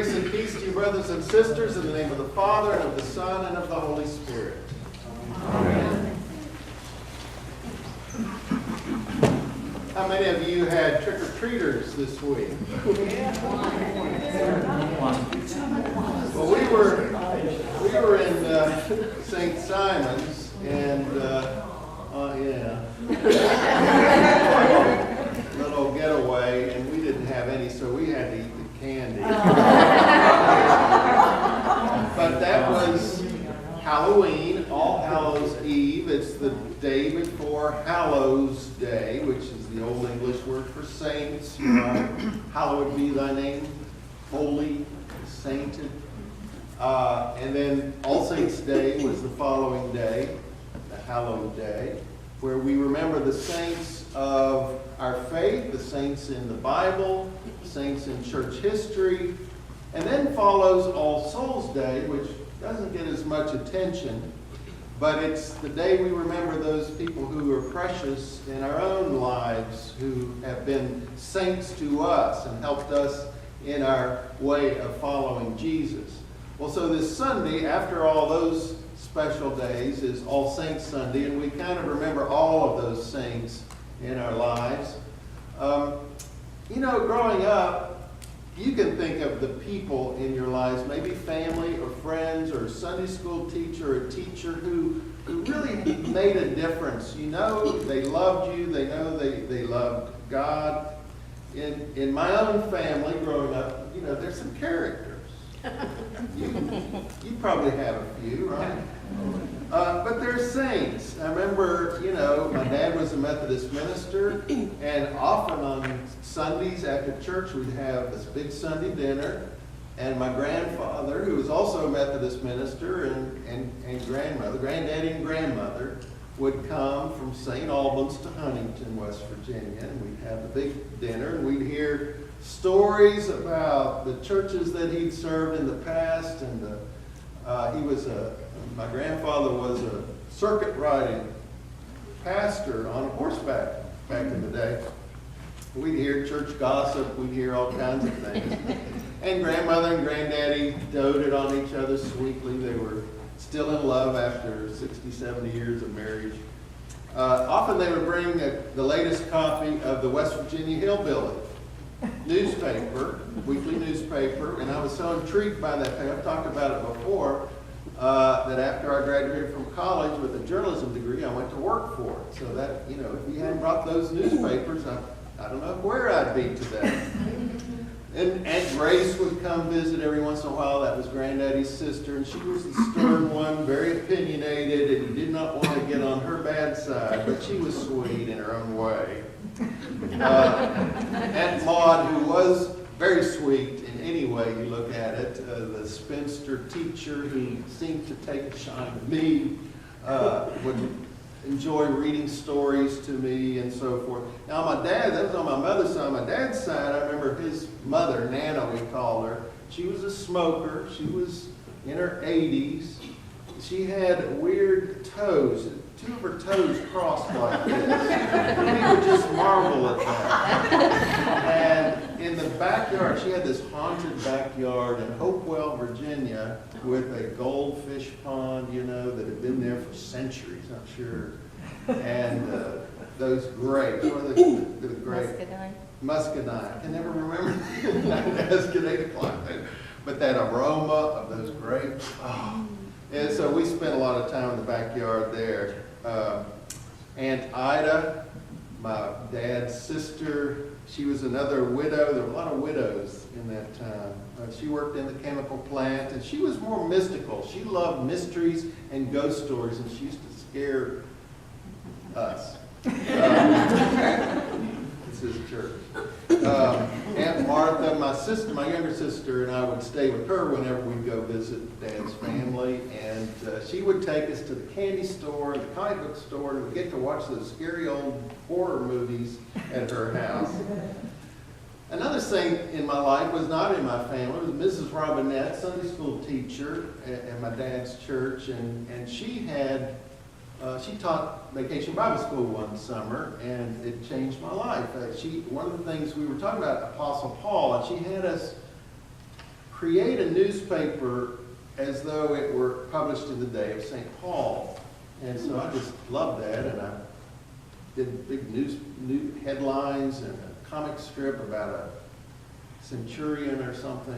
Grace and peace to you, brothers and sisters, in the name of the Father, and of the Son, and of the Holy Spirit. Amen. How many of you had trick-or-treaters this week? Well, we were in St. Simon's, and little getaway, and we didn't have any, so we had to eat the candy. But that was Halloween, All Hallows Eve. It's the day before Hallows Day, which is the Old English word for saints. Hallowed be thy name, holy, sainted. And then All Saints' Day was the following day, the Hallowed Day, where we remember the saints of our faith, the saints in the Bible, saints in church history, and then follows All Souls' Day, which doesn't get as much attention, but it's the day we remember those people who are precious in our own lives, who have been saints to us and helped us in our way of following Jesus. Well, so this Sunday, after all those special days, is All Saints Sunday, and we kind of remember all of those saints in our lives. Growing up, you can think of the people in your lives, maybe family or friends or a Sunday school teacher or a teacher who really made a difference. You know they loved you, they know they loved God. In my own family growing up, there's some characters. You probably have a few, right? But they're saints. I remember, my dad was a Methodist minister, and often on Sundays after church we'd have this big Sunday dinner, and my grandfather, who was also a Methodist minister, and granddaddy and grandmother would come from St. Albans to Huntington, West Virginia, and we'd have the big dinner, and we'd hear stories about the churches that he'd served in the past, and my grandfather was a circuit riding pastor on horseback back in the day. We'd hear church gossip, we'd hear all kinds of things. And grandmother and granddaddy doted on each other sweetly. They were still in love after 60, 70 years of marriage. Often they would bring the latest copy of the West Virginia Hillbilly newspaper, weekly newspaper, and I was so intrigued by that thing. I've talked about it before, that after I graduated from college with a journalism degree, I went to work for it. So that, if we hadn't brought those newspapers, I don't know where I'd be today. And Aunt Grace would come visit every once in a while. That was Granddaddy's sister, and she was the stern one, very opinionated, and you did not want to get on her bad side, but she was sweet in her own way. Aunt Maud, who was very sweet in any way you look at it, the spinster teacher who seemed to take a shine to me, would enjoy reading stories to me and so forth. Now my dad, that was on my mother's side. On my dad's side, I remember his mother, Nana we called her. She was a smoker. She was in her 80s. She had weird toes. Two of her toes crossed like this. We would just marvel at that. And in the backyard, she had this haunted backyard in Hopewell, Virginia, with a goldfish pond, that had been there for centuries, I'm sure. And those grapes, what are the grapes? Muscadine. I can never remember. It's 8 o'clock. But that aroma of those grapes. Oh. And so we spent a lot of time in the backyard there. Aunt Ida, my dad's sister, she was another widow. There were a lot of widows in that time. She worked in the chemical plant, and she was more mystical. She loved mysteries and ghost stories, and she used to scare us. This is church. Aunt Martha, my younger sister, and I would stay with her whenever we'd go visit Dad's family, and she would take us to the candy store, the comic book store, and we'd get to watch those scary old horror movies at her house. Another saint in my life was not in my family. It was Mrs. Robinette, Sunday school teacher at my dad's church, and she taught Vacation Bible School one summer, and it changed my life. One of the things we were talking about, Apostle Paul, and she had us create a newspaper as though it were published in the day of St. Paul. And so I just loved that, and I did big new headlines and a comic strip about a centurion or something,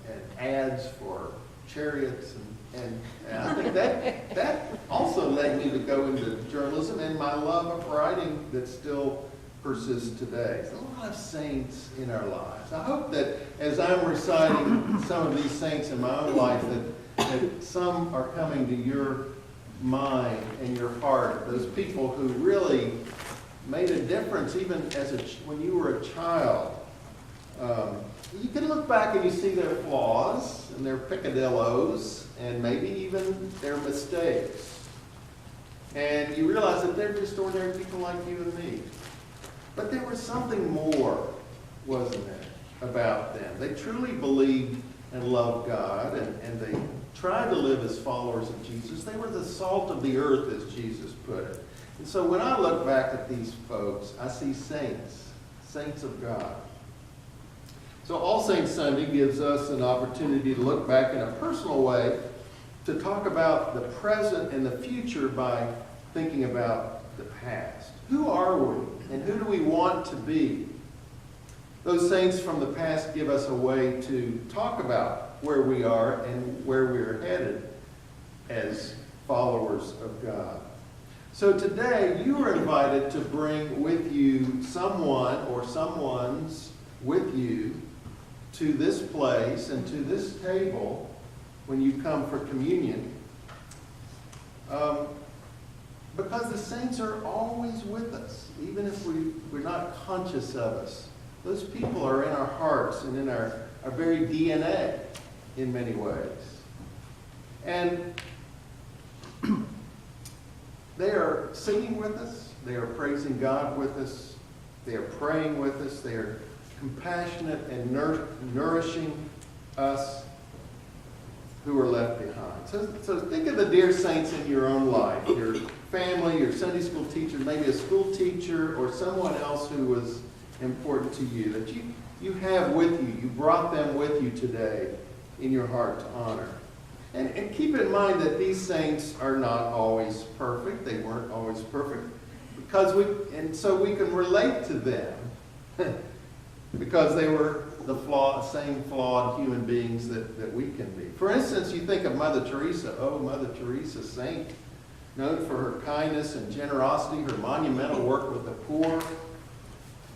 and ads for chariots, and I think that also led me to go into journalism and my love of writing that still persists today. There's a lot of saints in our lives. I hope that as I'm reciting some of these saints in my own life, that some are coming to your mind and your heart, those people who really made a difference even when you were a child. You can look back and you see their flaws and their peccadillos and maybe even their mistakes. And you realize that they're just ordinary people like you and me. But there was something more, wasn't there, about them. They truly believed and loved God, and they tried to live as followers of Jesus. They were the salt of the earth, as Jesus put it. And so when I look back at these folks, I see saints of God. So All Saints Sunday gives us an opportunity to look back in a personal way to talk about the present and the future by thinking about the past. Who are we, and who do we want to be? Those saints from the past give us a way to talk about where we are and where we're headed as followers of God. So today, you are invited to bring with you someone or someone's with you to this place and to this table when you come for communion. Because the saints are always with us, even if we're not conscious of us. Those people are in our hearts and in our very DNA in many ways. And they are singing with us. They are praising God with us. They are praying with us. They are compassionate and nourishing us who are left behind. So think of the dear saints in your own life, your family, your Sunday school teacher, maybe a school teacher, or someone else who was important to you, that you have with you. You brought them with you today in your heart to honor. And keep in mind that these saints are not always perfect. They weren't always perfect. So we can relate to them because they were the same flawed human beings that we can be. For instance, you think of Mother Teresa. Oh, Mother Teresa, saint, known for her kindness and generosity, her monumental work with the poor.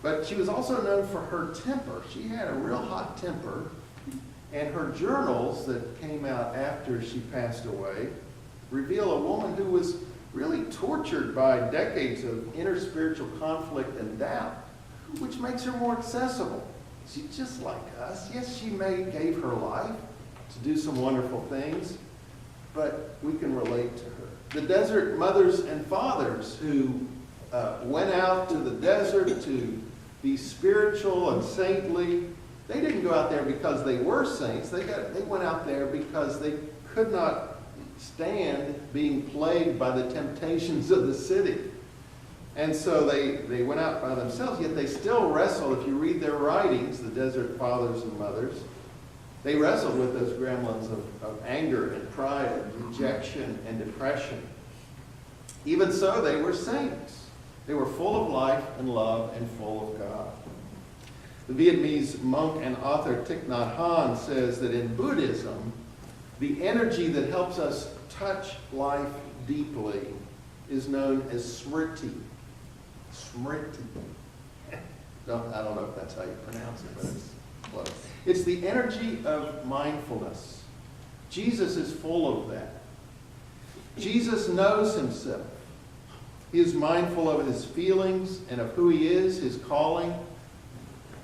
But she was also known for her temper. She had a real hot temper. And her journals that came out after she passed away reveal a woman who was really tortured by decades of interspiritual conflict and doubt, which makes her more accessible. She's just like us. Yes, she gave her life to do some wonderful things, but we can relate to her. The desert mothers and fathers who went out to the desert to be spiritual and saintly, they didn't go out there because they were saints. They went out there because they could not stand being plagued by the temptations of the city. And so they went out by themselves, yet they still wrestled. If you read their writings, the desert fathers and mothers, they wrestled with those gremlins of anger and pride and rejection and depression. Even so, they were saints. They were full of life and love and full of God. The Vietnamese monk and author Thich Nhat Hanh says that in Buddhism, the energy that helps us touch life deeply is known as smriti. Smriti. No, I don't know if that's how you pronounce it, but it's close. It's the energy of mindfulness. Jesus is full of that. Jesus knows himself. He is mindful of his feelings and of who he is, his calling.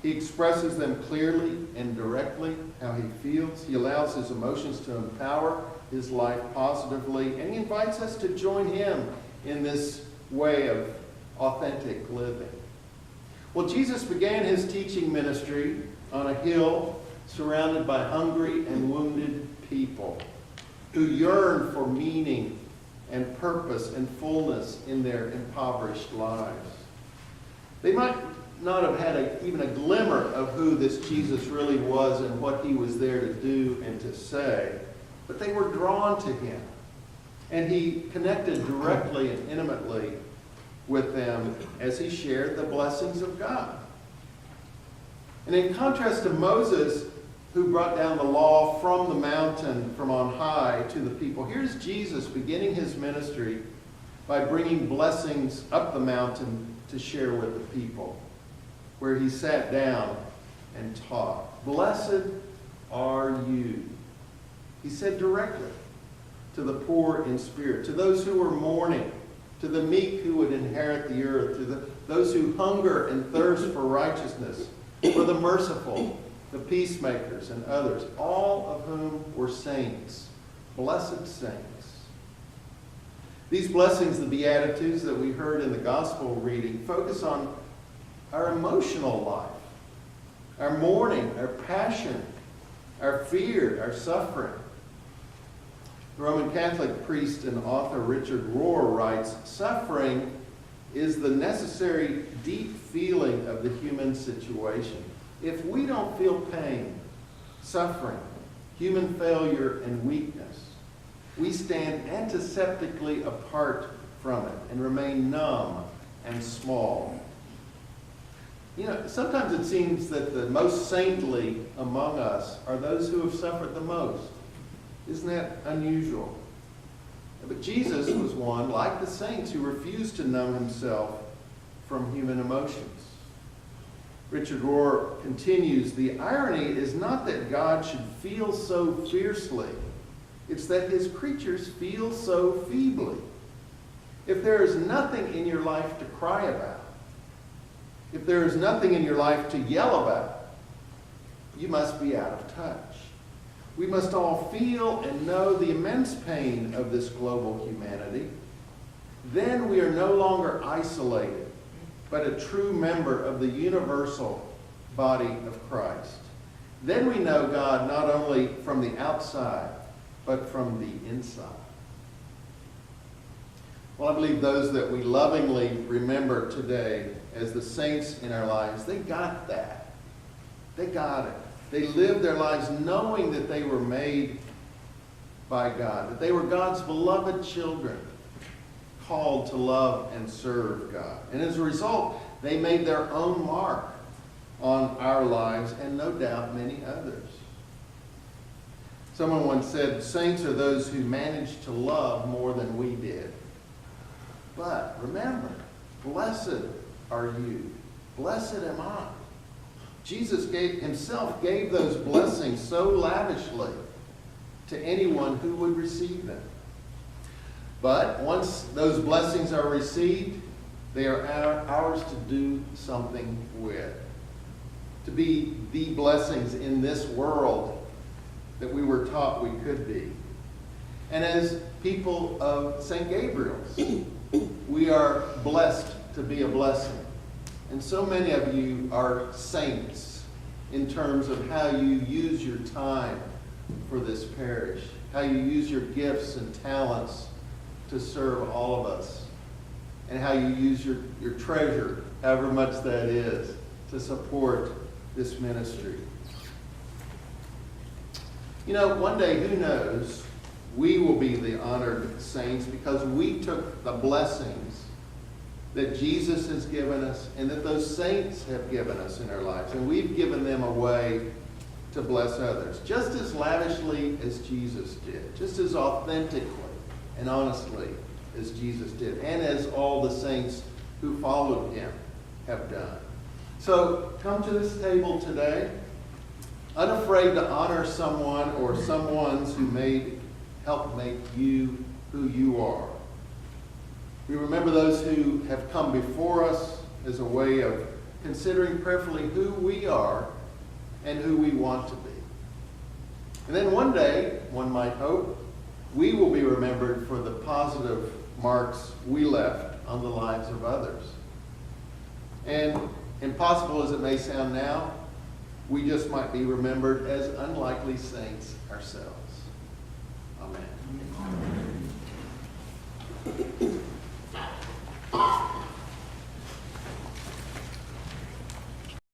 He expresses them clearly and directly, how he feels. He allows his emotions to empower his life positively, and he invites us to join him in this way of authentic living. Well, Jesus began his teaching ministry on a hill surrounded by hungry and wounded people who yearn for meaning and purpose and fullness in their impoverished lives. They might not have had even a glimmer of who this Jesus really was and what he was there to do and to say, but they were drawn to him. And he connected directly and intimately with them as he shared the blessings of God. And in contrast to Moses, who brought down the law from the mountain from on high to the people, here's Jesus beginning his ministry by bringing blessings up the mountain to share with the people, where he sat down and taught. Blessed are you, he said directly, to the poor in spirit, to those who were mourning, to the meek who would inherit the earth, to those who hunger and thirst for righteousness, for the merciful, the peacemakers, and others, all of whom were saints, blessed saints. These blessings, the Beatitudes that we heard in the gospel reading, focus on our emotional life, our mourning, our passion, our fear, our suffering. The Roman Catholic priest and author Richard Rohr writes, "Suffering is the necessary deep feeling of the human situation. If we don't feel pain, suffering, human failure, and weakness, we stand antiseptically apart from it and remain numb and small." You know, sometimes it seems that the most saintly among us are those who have suffered the most. Isn't that unusual? But Jesus was one, like the saints, who refused to numb himself from human emotions. Richard Rohr continues, "The irony is not that God should feel so fiercely. It's that his creatures feel so feebly. If there is nothing in your life to cry about, if there is nothing in your life to yell about, you must be out of touch. We must all feel and know the immense pain of this global humanity. Then we are no longer isolated, but a true member of the universal body of Christ. Then we know God not only from the outside, but from the inside." Well, I believe those that we lovingly remember today as the saints in our lives, they got that. They got it. They lived their lives knowing that they were made by God, that they were God's beloved children, called to love and serve God. And as a result, they made their own mark on our lives and no doubt many others. Someone once said, "Saints are those who managed to love more than we did." But remember, blessed are you. Blessed am I. Jesus himself gave those blessings so lavishly to anyone who would receive them. But once those blessings are received, they are ours to do something with. To be the blessings in this world that we were taught we could be. And as people of St. Gabriel's, we are blessed to be a blessing. And so many of you are saints in terms of how you use your time for this parish, how you use your gifts and talents to serve all of us, and how you use your treasure, however much that is, to support this ministry. You know, one day, who knows, we will be the honored saints because we took the blessings that Jesus has given us and that those saints have given us in our lives, and we've given them away to bless others, just as lavishly as Jesus did, just as authentically and honestly as Jesus did, and as all the saints who followed him have done. So come to this table today, unafraid to honor someone or someones who help make you who you are. We remember those who have come before us as a way of considering prayerfully who we are and who we want to be. And then one day, one might hope, we will be remembered for the positive marks we left on the lives of others. And impossible as it may sound now, we just might be remembered as unlikely saints ourselves. Amen.